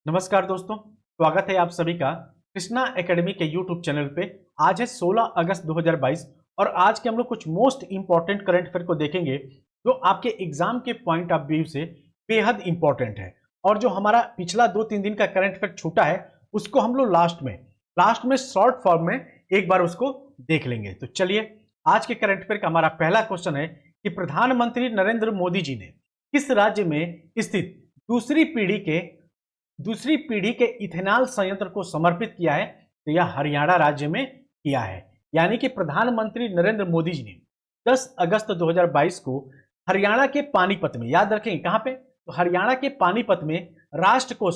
नमस्कार दोस्तों, स्वागत है आप सभी का कृष्णा एकेडमी के यूट्यूब चैनल पे। आज है 16 अगस्त 2022 और आज के हम लोग कुछ मोस्ट इंपॉर्टेंट करंट अफेयर को देखेंगे जो आपके एग्जाम के पॉइंट ऑफ व्यू से बेहद इंपॉर्टेंट है। और जो हमारा पिछला 2-3 दिन का करंट अफेयर छूटा है उसको हम लोग लास्ट में शॉर्ट फॉर्म में एक बार उसको देख लेंगे। तो चलिए, आज के करंट अफेयर का हमारा पहला क्वेश्चन है कि प्रधानमंत्री नरेंद्र मोदी जी ने किस राज्य में स्थित दूसरी पीढ़ी के इथेनॉल संयंत्र को समर्पित किया है? तो यह हरियाणा राज्य में किया है। यानी कि प्रधानमंत्री नरेंद्र मोदी जी ने 10 अगस्त 2022 को हरियाणा के पानीपत में, याद रखेंगे कहां पे, तो हरियाणा के पानीपत में राष्ट्र को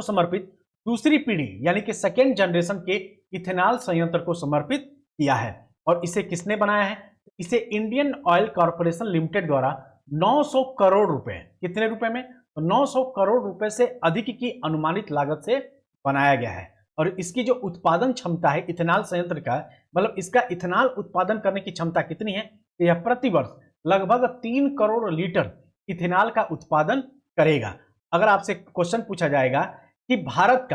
समर्पित दूसरी पीढ़ी यानी कि सेकेंड जनरेशन के इथेनॉल संयंत्र को समर्पित किया है। और इसे किसने बनाया है? इसे इंडियन ऑयल कॉर्पोरेशन लिमिटेड द्वारा 900 करोड़ रुपए, कितने रुपए में, तो 900 करोड़ रुपए से अधिक की अनुमानित लागत से बनाया गया है। और इसकी जो उत्पादन क्षमता है इथेनॉल संयंत्र का, मतलब इसका इथेनॉल उत्पादन करने की क्षमता कितनी है, तो यह प्रति वर्ष लगभग 3 करोड़ लीटर इथेनॉल का उत्पादन करेगा। अगर आपसे क्वेश्चन पूछा जाएगा कि भारत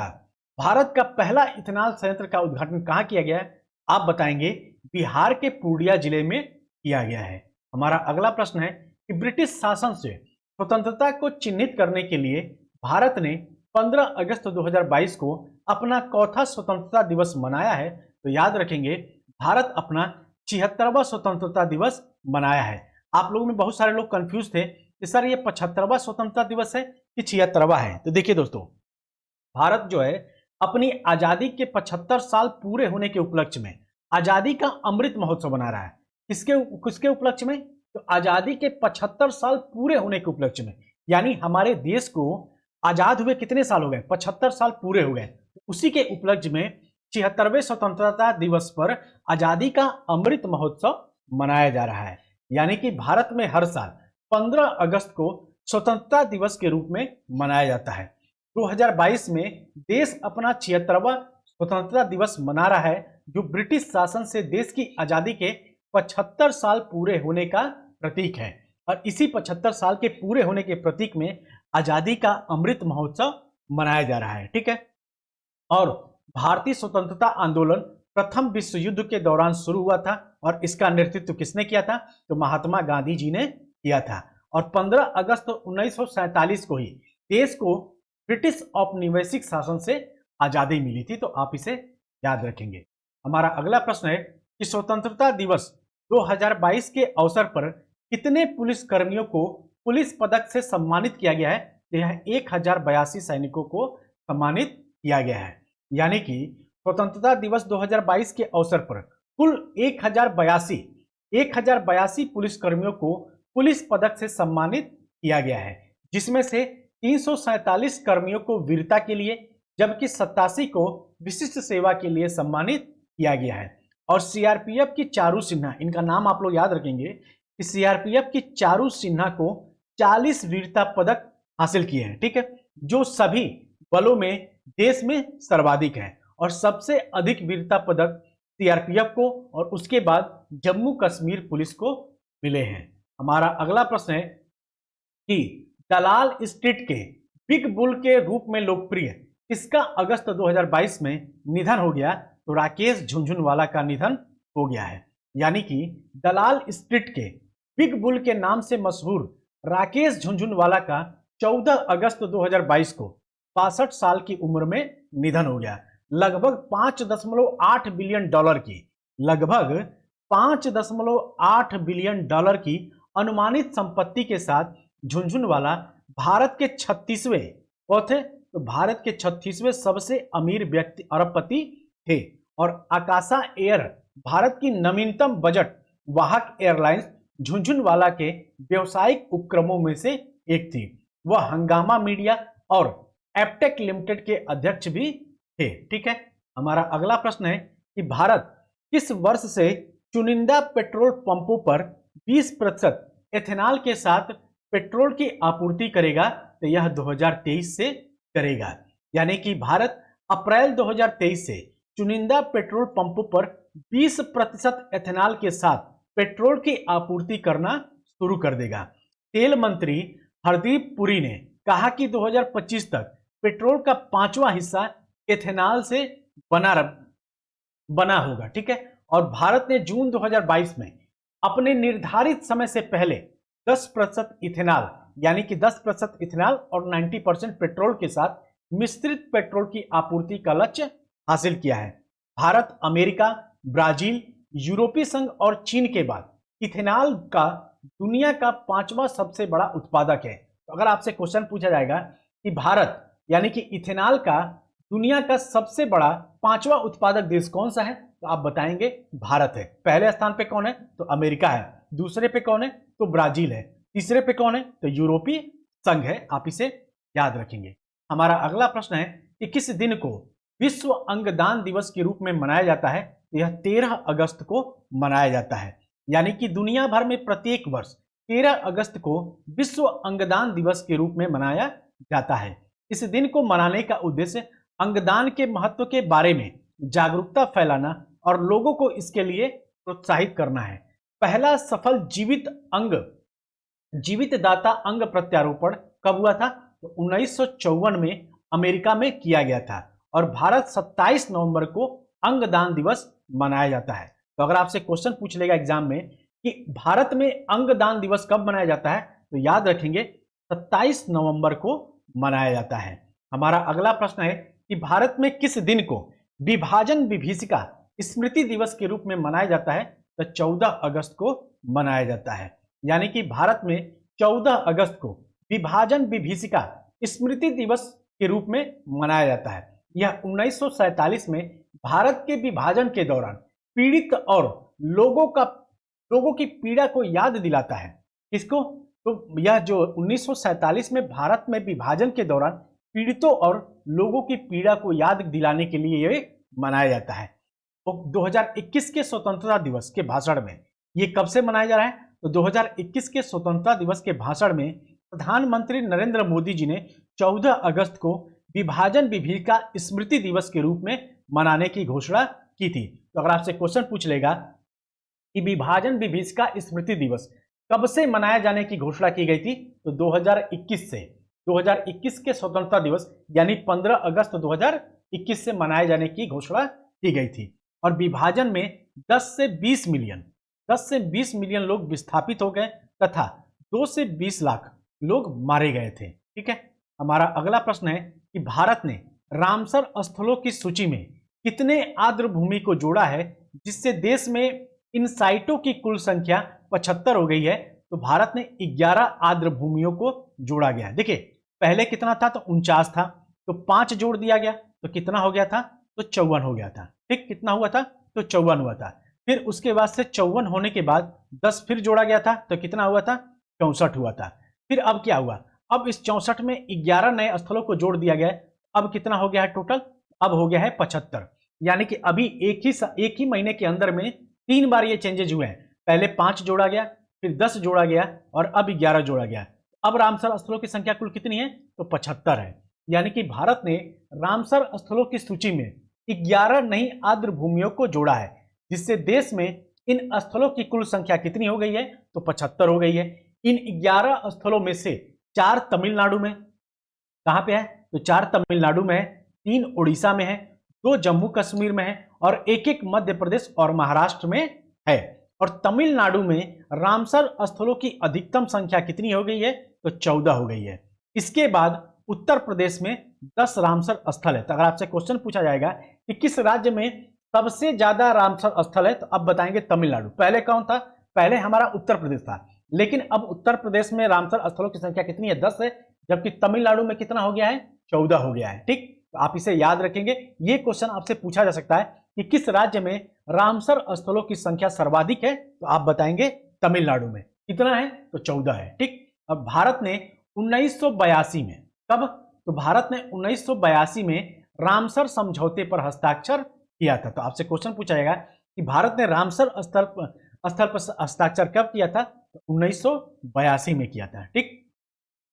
का पहला इथेनॉल संयंत्र का उद्घाटन कहां किया गया है, आप बताएंगे बिहार के पूर्णिया जिले में किया गया है। हमारा अगला प्रश्न है कि ब्रिटिश शासन से स्वतंत्रता को चिन्हित करने के लिए भारत ने 15 अगस्त 2022 को अपना चौथा स्वतंत्रता दिवस मनाया है। तो याद रखेंगे, भारत अपना 76वां स्वतंत्रता दिवस मनाया है। आप लोगों में बहुत सारे लोग कंफ्यूज थे कि सर ये 75वां स्वतंत्रता दिवस है कि 76वां है। तो देखिए दोस्तों, भारत जो है अपनी आजादी के 75 साल पूरे होने के उपलक्ष्य में आजादी का अमृत महोत्सव मना रहा है। किसके उपलक्ष्य में? तो आजादी के 75 साल पूरे होने के उपलक्ष्य में, यानी हमारे देश को आजाद हुए कितने साल हो गए, 75 साल पूरे हो गए। उसी के उपलक्ष्य में 76वें स्वतंत्रता दिवस पर आजादी का अमृत महोत्सव मनाया जा रहा है। यानी कि भारत में हर साल 15 अगस्त को स्वतंत्रता दिवस के रूप में मनाया जाता है। 2022 में देश अपना 76वां स्वतंत्रता दिवस मना रहा है, जो ब्रिटिश शासन से देश की आजादी के 75 साल पूरे होने का प्रतीक है। और इसी 75 साल के पूरे होने के प्रतीक में आजादी का अमृत महोत्सव मनाया जा रहा है। ठीक है। और भारतीय स्वतंत्रता आंदोलन प्रथम विश्व युद्ध के दौरान शुरू हुआ था और इसका नेतृत्व किसने किया था? तो महात्मा गांधी जी ने किया था। और 15 अगस्त 1947 को ही देश को ब्रिटिश औपनिवेशिक शासन से आजादी मिली थी। तो आप इसे याद रखेंगे। हमारा अगला प्रश्न है कि स्वतंत्रता दिवस 2022 के अवसर पर कितने पुलिस कर्मियों को पुलिस पदक से सम्मानित किया गया है? यह 1082 सैनिकों को सम्मानित किया गया है। यानी कि स्वतंत्रता दिवस 2022 के अवसर पर कुल 1082 पुलिस कर्मियों को पुलिस पदक से सम्मानित किया गया है, जिसमें से 347 कर्मियों को वीरता के लिए जबकि 87 को विशिष्ट सेवा के लिए सम्मानित किया गया है। और सीआरपीएफ की चारू सिन्हा, इनका नाम आप लोग याद रखेंगे कि सीआरपीएफ की चारू सिन्हा को 40 वीरता पदक हासिल किए हैं। ठीक है, जो सभी बलों में देश में सर्वाधिक है। और सबसे अधिक वीरता पदक सीआरपीएफ को और उसके बाद जम्मू कश्मीर पुलिस को मिले हैं। हमारा अगला प्रश्न है कि दलाल स्ट्रीट के बिग बुल के रूप में लोकप्रिय इसका अगस्त 2022 में निधन हो गया। तो राकेश झुनझुनवाला का निधन हो गया है। यानी कि दलाल स्ट्रीट के बिग बुल के नाम से मशहूर राकेश झुनझुनवाला का 14 अगस्त 2022 को 62 साल की उम्र में निधन हो गया। लगभग 5.8 बिलियन डॉलर की अनुमानित संपत्ति के साथ झुनझुनवाला भारत के 36वें सबसे अमीर व्यक्ति अरबपति थे। और आकाशा एयर भारत की नवीनतम बजट वाहक एयरलाइंस झुनझुनवाला के व्यवसायिक उपक्रमों में से एक थी। वह हंगामा मीडिया और एप्टेक लिमिटेड के अध्यक्ष भी थे। ठीक है। हमारा अगला प्रश्न है कि भारत किस वर्ष से चुनिंदा पेट्रोल पंपों पर 20% एथेनॉल के साथ पेट्रोल की आपूर्ति करेगा? तो यह 2023 से करेगा। यानी कि भारत अप्रैल 2023 से चुनिंदा पेट्रोल पंपों पर 20% एथेनॉल के साथ पेट्रोल की आपूर्ति करना शुरू कर देगा। तेल मंत्री हरदीप पुरी ने कहा कि 2025 तक पेट्रोल का 5वां हिस्सा एथेनॉल से बना होगा, ठीक है। और भारत ने जून 2022 में अपने निर्धारित समय से पहले 10% इथेनॉल यानी कि 10% इथेनॉल और 90% पेट्रोल के साथ मिश्रित पेट्रोल की आपूर्ति का लक्ष्य हासिल किया है। भारत, अमेरिका, ब्राजील, यूरोपीय संघ और चीन के बाद इथेनॉल का दुनिया का 5वां सबसे बड़ा उत्पादक है। तो अगर आपसे क्वेश्चन पूछा जाएगा कि भारत यानी कि इथेनॉल का दुनिया का सबसे बड़ा 5वां उत्पादक देश कौन सा है, तो आप बताएंगे भारत है। पहले स्थान पे कौन है, तो अमेरिका है। दूसरे पे कौन है, तो ब्राजील है। तीसरे पे कौन है, तो यूरोपीय संघ है। आप इसे याद रखेंगे। हमारा अगला प्रश्न है कि किस दिन को विश्व अंगदान दिवस के रूप में मनाया जाता है। यह 13 अगस्त को मनाया जाता है, यानी कि दुनिया भर में प्रत्येक वर्ष 13 अगस्त को विश्व अंगदान दिवस के रूप में मनाया जाता है। इस दिन को मनाने का उद्देश्य अंगदान के महत्व के बारे में जागरूकता फैलाना और लोगों को इसके लिए प्रोत्साहित करना है। पहला सफल जीवित दाता अंग प्रत्यारोपण कब हुआ था, तो 1954 में अमेरिका में किया गया था। और भारत 27 नवंबर को अंगदान दिवस मनाया जाता है। तो अगर आपसे क्वेश्चन पूछ लेगा एग्जाम में कि भारत में अंगदान दिवस कब मनाया जाता है, तो याद रखेंगे 27 नवंबर को मनाया जाता है। हमारा अगला प्रश्न है कि भारत में किस दिन को विभाजन विभीषिका स्मृति दिवस के रूप में मनाया जाता है, तो 14 अगस्त को मनाया जाता है। यानी कि भारत में 14 अगस्त को विभाजन विभीषिका स्मृति दिवस के रूप में मनाया जाता है। यह 1947 में भारत के विभाजन के दौरान पीड़ित और लोगों की पीड़ा को याद दिलाता है। किसको, तो यह जो 1947 में भारत में विभाजन के दौरान पीड़ितों और लोगों की पीड़ा को याद दिलाने के लिए यह मनाया जाता है। तो 2021 के स्वतंत्रता दिवस के भाषण में, ये कब से मनाया जा रहा है, तो 2021 के स्वतंत्रता दिवस के भाषण में प्रधानमंत्री नरेंद्र मोदी जी ने 14 अगस्त को विभाजन विभीषिका स्मृति दिवस के रूप में मनाने की घोषणा की थी। तो अगर आपसे क्वेश्चन पूछ लेगा कि विभाजन विभीषिका स्मृति दिवस कब से मनाया जाने की घोषणा की गई थी, तो 2021 से। 2021 के स्वतंत्रता दिवस यानी 15 अगस्त 2021 से मनाए जाने की घोषणा की गई थी। और विभाजन में 10 से 20 मिलियन लोग विस्थापित हो गए तथा 2 से 20 लाख लोग मारे गए थे, ठीक है। हमारा अगला प्रश्न है कि भारत ने रामसर स्थलों की सूची में कितने आर्द्र भूमि को जोड़ा है, जिससे देश में इन साइटों की कुल संख्या 75 हो गई है। तो भारत ने 11 आर्द्र भूमियों को जोड़ा गया है। देखिए पहले कितना था, तो 49 था, तो 5 जोड़ दिया गया तो कितना हो गया था, तो 54 हो गया था, ठीक। कितना हुआ था, तो 54 हुआ था। फिर उसके बाद से 54 होने के बाद 10 फिर जोड़ा गया था, तो कितना हुआ था, 64 हुआ था। फिर अब क्या हुआ, अब इस 64 में 11 नए स्थलों को जोड़ दिया गया। अब कितना हो गया है टोटल, अब हो गया है 75। यानी कि अभी एक ही महीने के अंदर में 3 बार ये चेंजेज हुए हैं। पहले 5 जोड़ा गया, फिर 10 जोड़ा गया और अब 11 जोड़ा गया। अब रामसर स्थलों की संख्या कुल कितनी है, तो 75 है। यानी कि भारत ने रामसर स्थलों की सूची में 11 नई आर्द्र भूमियों को जोड़ा है, जिससे देश में इन स्थलों की कुल संख्या कितनी हो गई है, तो 75 हो गई है। इन 11 स्थलों में से 4 तमिलनाडु में, कहां पे है, तो 4 तमिलनाडु में है, 3 उड़ीसा में है, 2 जम्मू कश्मीर में है और एक मध्य प्रदेश और महाराष्ट्र में है। और तमिलनाडु में रामसर स्थलों की अधिकतम संख्या कितनी हो गई है, तो 14 हो गई है। इसके बाद उत्तर प्रदेश में 10 रामसर स्थल है। तो अगर आपसे क्वेश्चन पूछा जाएगा कि किस राज्य में सबसे ज्यादा रामसर स्थल है, तो अब बताएंगे तमिलनाडु। पहले कौन था, पहले हमारा उत्तर प्रदेश था, लेकिन अब उत्तर प्रदेश में रामसर स्थलों की संख्या कितनी है, 10 है, जबकि तमिलनाडु में कितना हो गया है, 14 हो गया है, ठीक। तो आप इसे याद रखेंगे। ये क्वेश्चन आपसे पूछा जा सकता है कि किस राज्य में रामसर स्थलों की संख्या सर्वाधिक है, तो आप बताएंगे तमिलनाडु में। कितना है, तो 14 है, ठीक। अब भारत ने 1982 में, कब, तो भारत ने 1982 में रामसर समझौते पर हस्ताक्षर किया था। तो आपसे क्वेश्चन पूछा जाएगा कि भारत ने रामसर स्थल पर हस्ताक्षर कब किया था, तो 1982 में किया था, ठीक।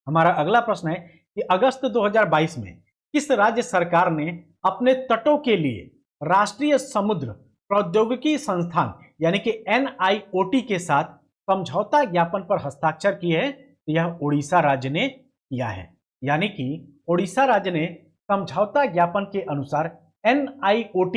हमारा अगला प्रश्न है कि अगस्त 2022 में किस राज्य सरकार ने अपने तटों के लिए राष्ट्रीय समुद्र प्रौद्योगिकी संस्थान यानी कि NIOT के साथ समझौता ज्ञापन पर हस्ताक्षर किए हैं, तो यह उड़ीसा राज्य ने किया है। यानी कि ओडिशा राज्य ने समझौता ज्ञापन के अनुसार NIOT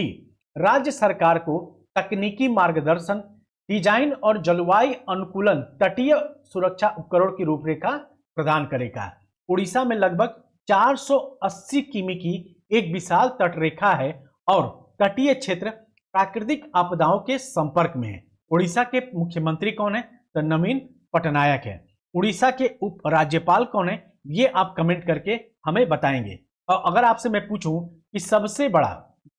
राज्य सरकार को तकनीकी मार्गदर्शन, डिजाइन और जलवायु अनुकूलन तटीय सुरक्षा उपकरण की रूपरेखा प्रदान करेगा। उड़ीसा में लगभग 480 किमी की एक विशाल तटरेखा है और तटीय क्षेत्र प्राकृतिक आपदाओं के संपर्क में है। उड़ीसा के मुख्यमंत्री कौन है? तो नवीन पटनायक है। उड़ीसा के उप राज्यपाल कौन है? ये आप कमेंट करके हमें बताएंगे। और अगर आपसे मैं पूछूं कि सबसे बड़ा,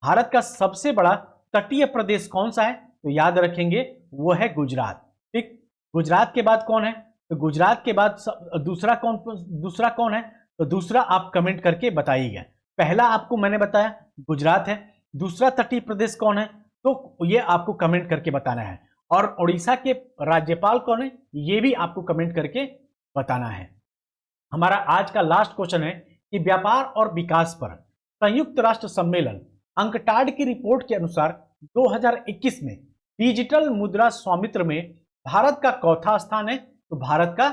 भारत का सबसे बड़ा तटीय प्रदेश कौन सा है, तो याद रखेंगे वो है गुजरात। ठीक, गुजरात के बाद कौन है? तो गुजरात के बाद दूसरा कौन है? तो दूसरा आप कमेंट करके बताइएगा। पहला आपको मैंने बताया गुजरात है, दूसरा तटीय प्रदेश कौन है, तो ये आपको कमेंट करके बताना है। और उड़ीसा के राज्यपाल कौन है, ये भी आपको कमेंट करके बताना है। हमारा आज का लास्ट क्वेश्चन है कि व्यापार और विकास पर संयुक्त राष्ट्र सम्मेलन अंकटाड की रिपोर्ट के अनुसार 2021 में डिजिटल मुद्रा स्वामित्व में भारत का चौथा स्थान है, तो भारत का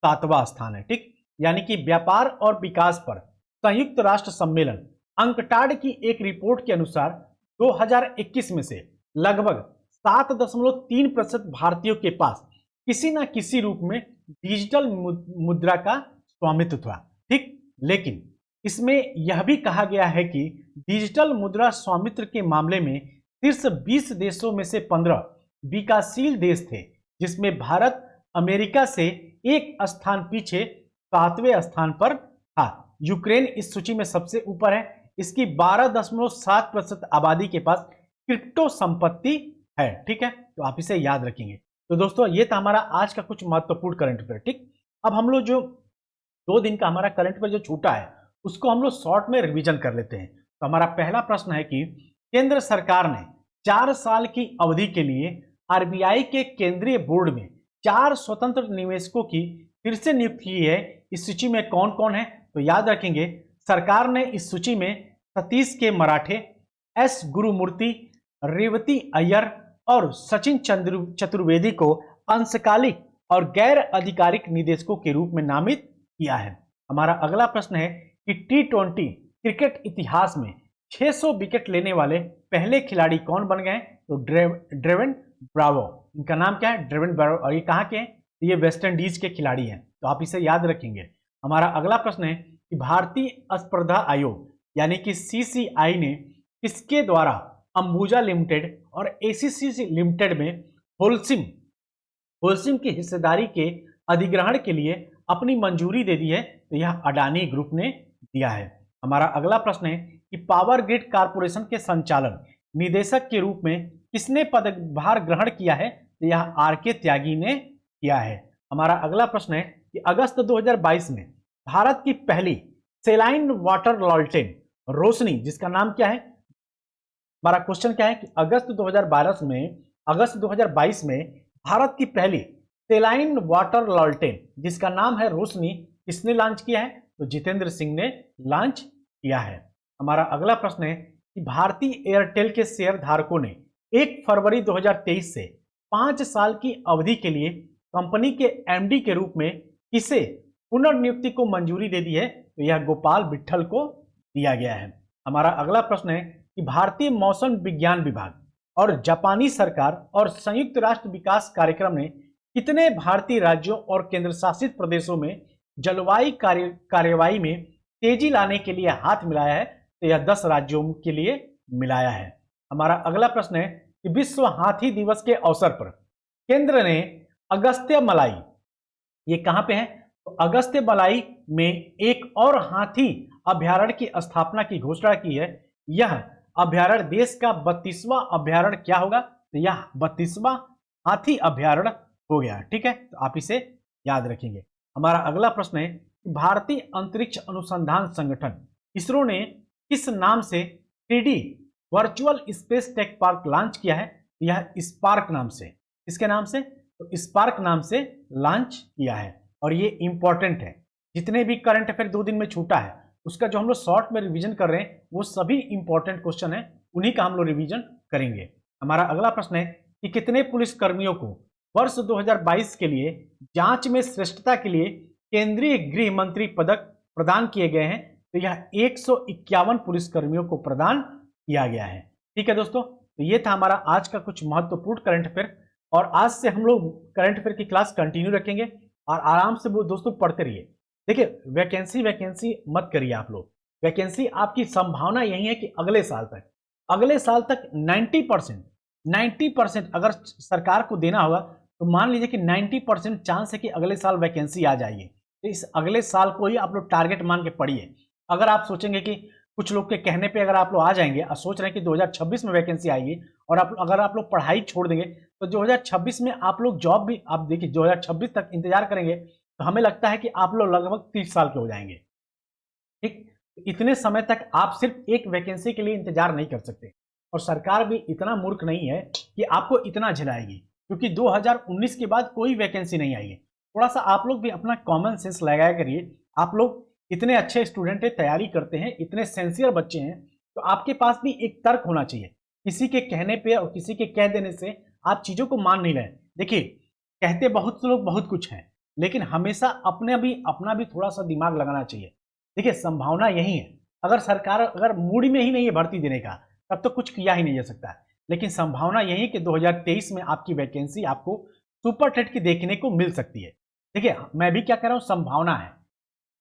7वां स्थान है। ठीक, यानी कि व्यापार और विकास पर संयुक्त राष्ट्र सम्मेलन अंकटाड की एक रिपोर्ट के अनुसार 2021 में से लगभग 7.3% भारतीयों के पास किसी न किसी रूप में डिजिटल मुद्रा का स्वामित्व था। ठीक, लेकिन इसमें यह भी कहा गया है कि डिजिटल मुद्रा स्वामित्व के मामले में शीर्ष 20 देशों में से 15 विकासशील देश थे, जिसमें भारत अमेरिका से एक स्थान पीछे 7वें स्थान पर था। यूक्रेन इस सूची में सबसे ऊपर है, इसकी 12.7% आबादी के पास क्रिप्टो संपत्ति है। ठीक है, तो आप इसे याद रखेंगे। तो दोस्तों ये था हमारा आज का कुछ महत्वपूर्ण करंट अफेयर। ठीक, अब हम लोग जो 2 दिन का हमारा करंट अफेयर जो छूटा है उसको हम लोग शॉर्ट में रिवीजन कर लेते हैं। तो हमारा पहला प्रश्न है कि केंद्र सरकार ने 4 साल की अवधि के लिए RBI के केंद्रीय बोर्ड में 4 स्वतंत्र निवेशकों की फिर से नियुक्ति की है। इस सूची में कौन कौन है, तो याद रखेंगे सरकार ने इस सूची में सतीश के मराठे, S गुरुमूर्ति, रेवती अय्यर और सचिन चतुर्वेदी को अंशकालिक और गैर आधिकारिक निदेशकों के रूप में नामित किया है। हमारा अगला प्रश्न है कि T20 क्रिकेट इतिहास में 600 विकेट लेने वाले पहले खिलाड़ी कौन बन गए? तो ड्रेवन ब्रावो, इनका नाम क्या है? ड्रेवन ब्रावो। और ये कहाँ के हैं? ये वेस्ट इंडीज के खिलाड़ी हैं, तो आप इसे याद रखेंगे। हमारा अगला प्रश्न है कि भारतीय स्पर्धा आयोग यानी कि CCI ने किसके द्वारा अंबुजा लिमिटेड और ACC लिमिटेड में होल्सिम की हिस्सेदारी के अधिग्रहण के लिए अपनी मंजूरी दे दी है? तो यह अडानी ग्रुप ने दिया है। हमारा अगला प्रश्न है कि पावर ग्रिड कारपोरेशन के संचालन निदेशक के रूप में किसने पदभार ग्रहण किया है? तो यह RK त्यागी ने किया है। हमारा अगला प्रश्न है कि अगस्त 2022 में भारत की पहली सेलाइन वाटर लॉल्टेन रोशनी, जिसका नाम क्या है? हमारा क्वेश्चन क्या है कि अगस्त 2022 में भारत की पहली सेलाइन वाटर लॉल्टेन जिसका नाम है रोशनी, किसने लॉन्च किया है? तो जितेंद्र सिंह ने लॉन्च किया है। हमारा अगला प्रश्न है कि भारतीय एयरटेल के शेयर धारकों ने 1 फरवरी 2023 से 5 साल की अवधि के लिए कंपनी के MD के रूप में किसे पुनर्नियुक्ति को मंजूरी दे दी है? तो यह गोपाल विट्ठल को दिया गया है। हमारा अगला प्रश्न है कि भारतीय मौसम विज्ञान विभाग और जापानी सरकार और संयुक्त राष्ट्र विकास कार्यक्रम ने कितने भारतीय राज्यों और केंद्र शासित प्रदेशों में जलवायु कार्यवाही में तेजी लाने के लिए हाथ मिलाया है? तो यह 10 राज्यों के लिए मिलाया है। हमारा अगला प्रश्न है कि विश्व हाथी दिवस के अवसर पर केंद्र ने अगस्त्य मलाई, ये कहां पे है? तो अगस्त्य मलाई में एक और हाथी अभ्यारण्य की स्थापना की घोषणा की है। यह अभ्यारण्य देश का 32वां अभ्यारण्य क्या होगा? तो यह 32वां हाथी अभ्यारण्य हो गया। ठीक है, तो आप इसे याद रखेंगे। हमारा अगला प्रश्न है भारतीय अंतरिक्ष अनुसंधान संगठन इसरो ने किस नाम से 3D virtual space tech park launch किया है? यह स्पार्क नाम से, किसके नाम से? तो स्पार्क नाम से लॉन्च किया है। और ये इंपॉर्टेंट है, जितने भी करंट अफेयर 2 दिन में छूटा है उसका जो हम लोग शॉर्ट में रिवीजन कर रहे हैं वो सभी इंपॉर्टेंट क्वेश्चन है, उन्हीं का हम लोग रिवीजन करेंगे। हमारा अगला प्रश्न है कि कितने पुलिस कर्मियों को वर्ष 2022 के लिए जांच में श्रेष्ठता के लिए केंद्रीय गृह मंत्री पदक प्रदान किए गए हैं, तो यह 151 पुलिसकर्मियों को प्रदान किया गया है। ठीक है दोस्तों, तो ये था हमारा आज का कुछ महत्वपूर्ण करंट अफेयर, और आज से हम लोग करंट अफेयर की क्लास कंटिन्यू रखेंगे और आराम से वो दोस्तों पढ़ते रहिए। देखिए, वैकेंसी मत करिए आप लोग। वैकेंसी आपकी संभावना यही है कि अगले साल तक 90% अगर सरकार को देना होगा तो मान लीजिए कि 90% चांस है कि अगले साल वैकेंसी आ जाएगी। तो इस अगले साल को ही आप लोग टारगेट मान के पढ़िए। अगर आप सोचेंगे कि कुछ लोग के कहने पे अगर आप लोग आ जाएंगे और सोच रहे हैं कि 2026 में वैकेंसी आएगी, और अगर आप लोग पढ़ाई छोड़ देंगे तो 2026 में आप लोग जॉब भी, आप देखिए 2026 तक इंतजार करेंगे तो हमें लगता है कि आप लोग लगभग 30 साल के हो जाएंगे। ठीक, इतने समय तक आप सिर्फ एक वैकेंसी के लिए इंतजार नहीं कर सकते, और सरकार भी इतना मूर्ख नहीं है कि आपको इतना झेलाएगी, क्योंकि 2019 के बाद कोई वैकेंसी नहीं आएगी। थोड़ा सा आप लोग भी अपना कॉमन सेंस लगाया करिए। आप लोग इतने अच्छे स्टूडेंट है, तैयारी करते हैं, इतने सिंसियर बच्चे हैं, तो आपके पास भी एक तर्क होना चाहिए। किसी के कहने पे और किसी के कह देने से आप चीजों को मान नहीं रहे। देखिए, कहते बहुत से लोग बहुत कुछ हैं, लेकिन हमेशा अपना भी थोड़ा सा दिमाग लगाना चाहिए। देखिए, संभावना यही है, अगर सरकार अगर मूड में ही नहीं है भर्ती देने का, तब तो कुछ किया ही नहीं जा सकता। लेकिन संभावना यही है कि 2023 में आपकी वैकेंसी आपको सुपर टेट की देखने को मिल सकती है। देखिए, मैं भी क्या कह रहा हूं, संभावना है,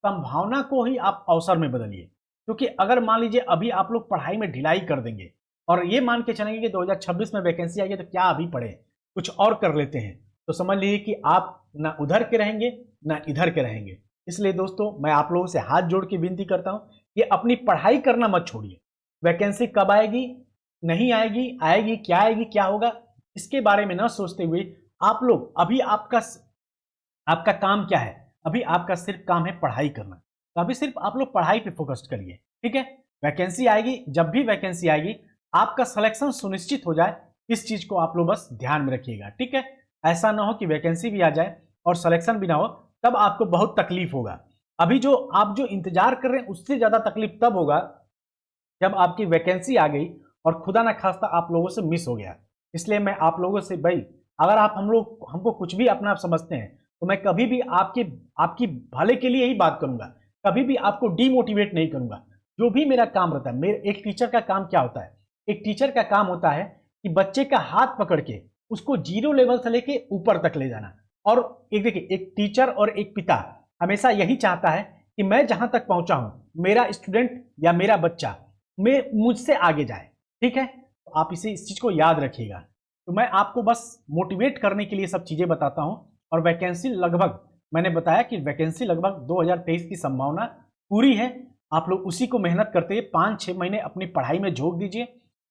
संभावना को ही आप अवसर में बदलिए। क्योंकि अगर मान लीजिए अभी आप लोग पढ़ाई में ढिलाई कर देंगे और ये मान के चलेंगे कि 2026 में वैकेंसी आएगी तो क्या अभी पढ़े, कुछ और कर लेते हैं, तो समझ लीजिए कि आप ना उधर के रहेंगे ना इधर के रहेंगे। इसलिए दोस्तों, मैं आप लोगों से हाथ जोड़ के विनती करता हूं कि अपनी पढ़ाई करना मत छोड़िए। वैकेंसी कब आएगी, नहीं आएगी, आएगी क्या होगा, इसके बारे में ना सोचते हुए आप लोग अभी आपका काम क्या है, अभी आपका सिर्फ काम है पढ़ाई करना। तो अभी सिर्फ आप लोग पढ़ाई पे फोकस करिए। ठीक है, वैकेंसी आएगी, जब भी वैकेंसी आएगी आपका सिलेक्शन सुनिश्चित हो जाए, इस चीज को आप लोग बस ध्यान में रखिएगा। ठीक है, ऐसा ना हो कि वैकेंसी भी आ जाए और सिलेक्शन भी ना हो, तब आपको बहुत तकलीफ होगा। अभी आप जो इंतजार कर रहे हैं उससे ज्यादा तकलीफ तब होगा जब आपकी वैकेंसी आ गई और खुदा ना खास्ता आप लोगों से मिस हो गया। इसलिए मैं आप लोगों से, भाई अगर आप हमको कुछ भी अपना समझते हैं तो मैं कभी भी आपकी भले के लिए ही बात करूंगा, कभी भी आपको डीमोटिवेट नहीं करूंगा। जो भी मेरा काम रहता है, मेरे एक टीचर का काम क्या होता है, एक टीचर का काम होता है कि बच्चे का हाथ पकड़ के उसको 0 लेवल से लेके ऊपर तक ले जाना। और एक देखिए, एक टीचर और एक पिता हमेशा यही चाहता है कि मैं जहां तक पहुंचा हूं, मेरा स्टूडेंट या मेरा बच्चा मुझसे आगे जाए। ठीक है, तो आप इस चीज को याद रखिएगा। तो मैं आपको बस मोटिवेट करने के लिए सब चीजें बताता हूं। और वैकेंसी लगभग, मैंने बताया कि वैकेंसी लगभग 2023 की संभावना पूरी है। आप लोग उसी को मेहनत करते हुए 5-6 महीने अपनी पढ़ाई में झोंक दीजिए।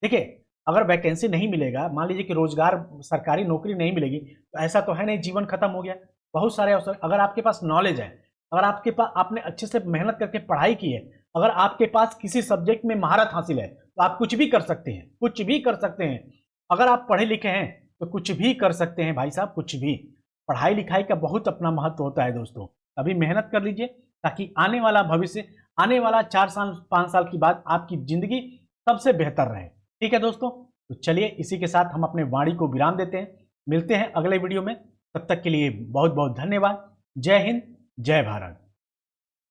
देखिए, अगर वैकेंसी नहीं मिलेगा, मान लीजिए कि रोजगार, सरकारी नौकरी नहीं मिलेगी, तो ऐसा तो है नहीं जीवन खत्म हो गया। बहुत सारे अवसर, अगर आपके पास नॉलेज है, अगर आपके पास आपने अच्छे से मेहनत करके पढ़ाई की है, अगर आपके पास किसी सब्जेक्ट में महारत हासिल है, तो आप कुछ भी कर सकते हैं, कुछ भी कर सकते हैं। अगर आप पढ़े लिखे हैं तो कुछ भी कर सकते हैं भाई साहब, कुछ भी। पढ़ाई लिखाई का बहुत अपना महत्व होता है दोस्तों। अभी मेहनत कर लीजिए ताकि आने वाला भविष्य, आने वाला 4 साल 5 साल की बाद आपकी जिंदगी सबसे बेहतर रहे। ठीक है दोस्तों, तो चलिए इसी के साथ हम अपने वाणी को विराम देते हैं। मिलते हैं अगले वीडियो में, तब तक के लिए बहुत बहुत धन्यवाद। जय हिंद, जय भारत।